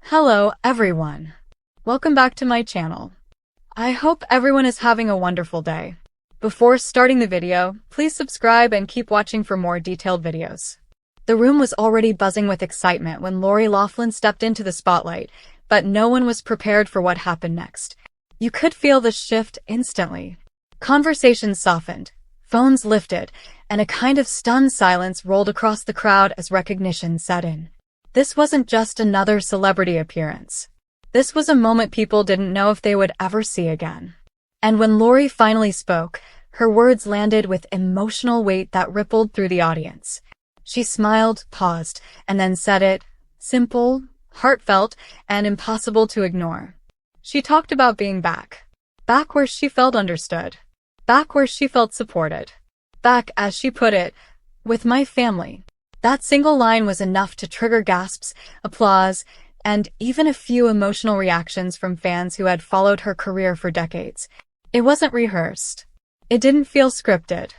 Hello, everyone. Welcome back to my channel. I hope everyone is having a wonderful day. Before starting the video, please subscribe and keep watching for more detailed videos. The room was already buzzing with excitement when Loughlin stepped into the spotlight, but no one was prepared for what happened next. You could feel the shift instantly. Conversations softened, phones lifted, and a kind of stunned silence rolled across the crowd as recognition set in. This wasn't just another celebrity appearance. This was a moment people didn't know if they would ever see again. And when Lori finally spoke, her words landed with emotional weight that rippled through the audience. She smiled, paused, and then said it, simple, heartfelt, and impossible to ignore. She talked about being back. Back where she felt understood. Back where she felt supported. Back, as she put it, with my family. That single line was enough to trigger gasps, applause, and even a few emotional reactions from fans who had followed her career for decades. It wasn't rehearsed. It didn't feel scripted.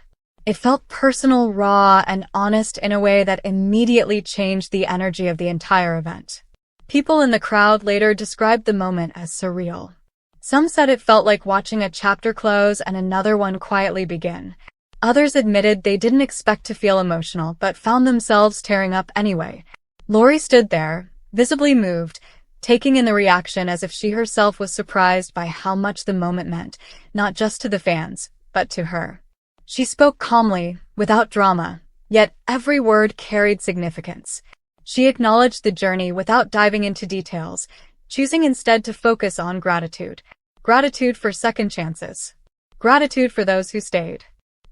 It felt personal, raw, and honest in a way that immediately changed the energy of the entire event. People in the crowd later described the moment as surreal. Some said it felt like watching a chapter close and another one quietly begin. Others admitted they didn't expect to feel emotional but found themselves tearing up anyway. Lori stood there, visibly moved, taking in the reaction as if she herself was surprised by how much the moment meant, not just to the fans, but to her. She spoke calmly, without drama, yet every word carried significance. She acknowledged the journey without diving into details, choosing instead to focus on gratitude. Gratitude for second chances. Gratitude for those who stayed.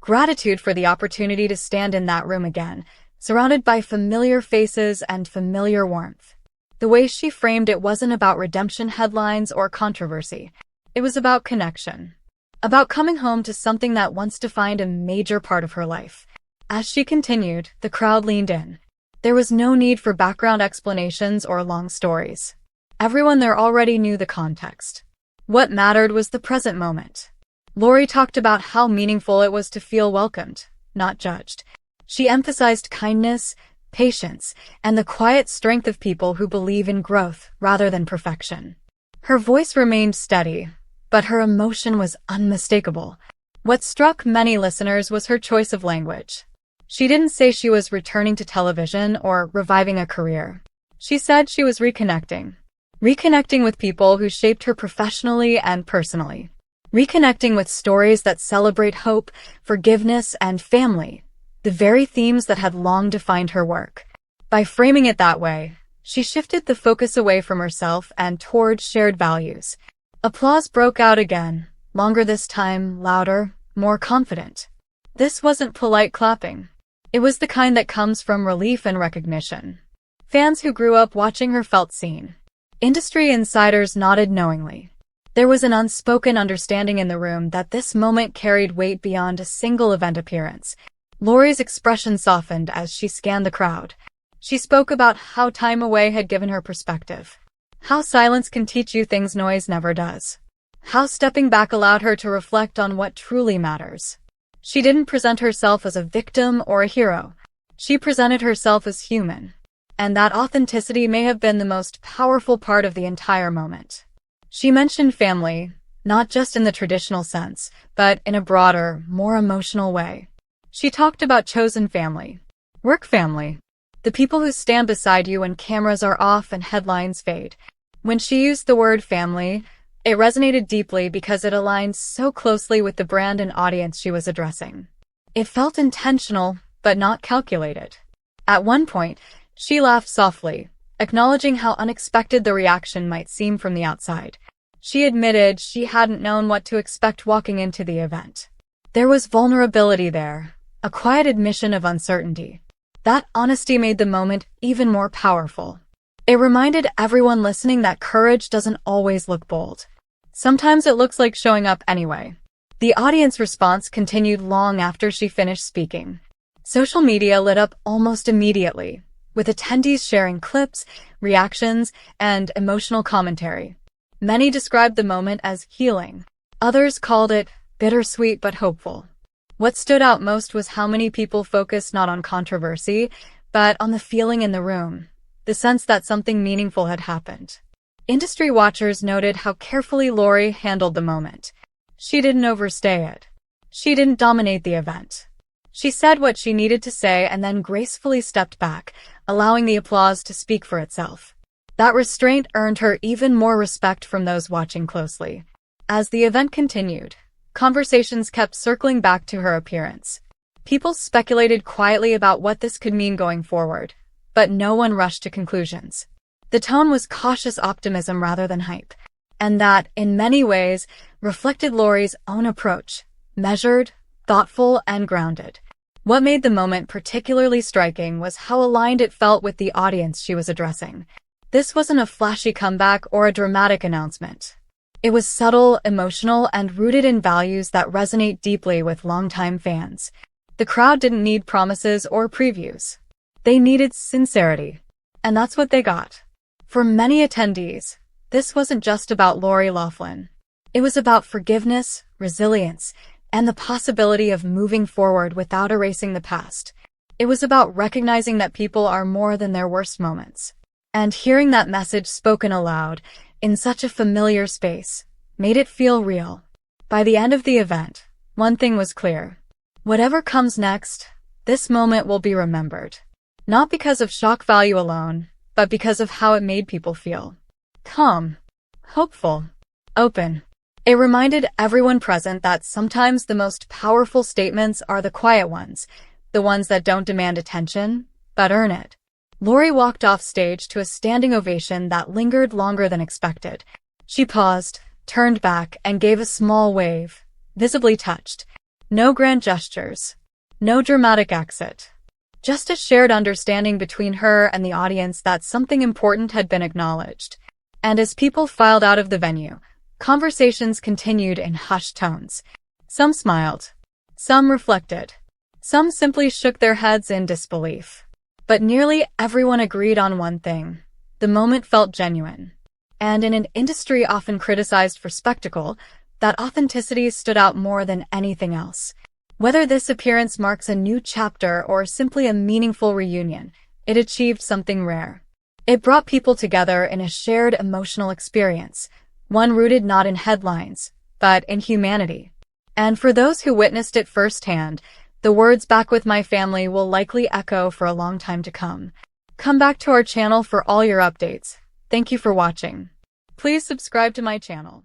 Gratitude for the opportunity to stand in that room again, surrounded by familiar faces and familiar warmth. The way she framed it wasn't about redemption headlines or controversy. It was about connection. About coming home to something that once defined a major part of her life. As she continued, the crowd leaned in. There was no need for background explanations or long stories. Everyone there already knew the context. What mattered was the present moment. Lori talked about how meaningful it was to feel welcomed, not judged. She emphasized kindness, patience, and the quiet strength of people who believe in growth rather than perfection. Her voice remained steady, but her emotion was unmistakable. What struck many listeners was her choice of language. She didn't say she was returning to television or reviving a career. She said she was reconnecting. Reconnecting with people who shaped her professionally and personally. Reconnecting with stories that celebrate hope, forgiveness, and family, the very themes that had long defined her work. By framing it that way, she shifted the focus away from herself and toward shared values. Applause broke out again, longer this time, louder, more confident. This wasn't polite clapping. It was the kind that comes from relief and recognition. Fans who grew up watching her felt seen. Industry insiders nodded knowingly. There was an unspoken understanding in the room that this moment carried weight beyond a single event appearance. Lori's expression softened as she scanned the crowd. She spoke about how time away had given her perspective. How silence can teach you things noise never does. How stepping back allowed her to reflect on what truly matters. She didn't present herself as a victim or a hero. She presented herself as human. And that authenticity may have been the most powerful part of the entire moment. She mentioned family, not just in the traditional sense, but in a broader, more emotional way. She talked about chosen family, work family, the people who stand beside you when cameras are off and headlines fade. When she used the word family, it resonated deeply because it aligned so closely with the brand and audience she was addressing. It felt intentional, but not calculated. At one point, she laughed softly, acknowledging how unexpected the reaction might seem from the outside. She admitted she hadn't known what to expect walking into the event. There was vulnerability there, a quiet admission of uncertainty. That honesty made the moment even more powerful. It reminded everyone listening that courage doesn't always look bold. Sometimes it looks like showing up anyway. The audience response continued long after she finished speaking. Social media lit up almost immediately, with attendees sharing clips, reactions, and emotional commentary. Many described the moment as healing. Others called it bittersweet but hopeful. What stood out most was how many people focused not on controversy, but on the feeling in the room. the sense that something meaningful had happened. Industry watchers noted how carefully Lori handled the moment. She didn't overstay it. She didn't dominate the event. She said what she needed to say and then gracefully stepped back, allowing the applause to speak for itself. That restraint earned her even more respect from those watching closely. As the event continued, conversations kept circling back to her appearance. People speculated quietly about what this could mean going forward, but no one rushed to conclusions. The tone was cautious optimism rather than hype, and that, in many ways, reflected Lori's own approach, measured, thoughtful, and grounded. What made the moment particularly striking was how aligned it felt with the audience she was addressing. This wasn't a flashy comeback or a dramatic announcement. It was subtle, emotional, and rooted in values that resonate deeply with longtime fans. The crowd didn't need promises or previews. They needed sincerity, and that's what they got. For many attendees, this wasn't just about Lori Loughlin. It was about forgiveness, resilience, and the possibility of moving forward without erasing the past. It was about recognizing that people are more than their worst moments. And hearing that message spoken aloud, in such a familiar space, made it feel real. By the end of the event, one thing was clear. Whatever comes next, this moment will be remembered. Not because of shock value alone, but because of how it made people feel. Calm, hopeful, open. It reminded everyone present that sometimes the most powerful statements are the quiet ones, the ones that don't demand attention, but earn it. Lori walked off stage to a standing ovation that lingered longer than expected. She paused, turned back, and gave a small wave, visibly touched. No grand gestures, no dramatic exit. Just a shared understanding between her and the audience that something important had been acknowledged. And as people filed out of the venue, conversations continued in hushed tones. Some smiled. Some reflected. Some simply shook their heads in disbelief. But nearly everyone agreed on one thing. The moment felt genuine. And in an industry often criticized for spectacle, that authenticity stood out more than anything else. Whether this appearance marks a new chapter or simply a meaningful reunion, it achieved something rare. It brought people together in a shared emotional experience, one rooted not in headlines, but in humanity. And for those who witnessed it firsthand, the words "back with my family" will likely echo for a long time to come. Come back to our channel for all your updates. Thank you for watching. Please subscribe to my channel.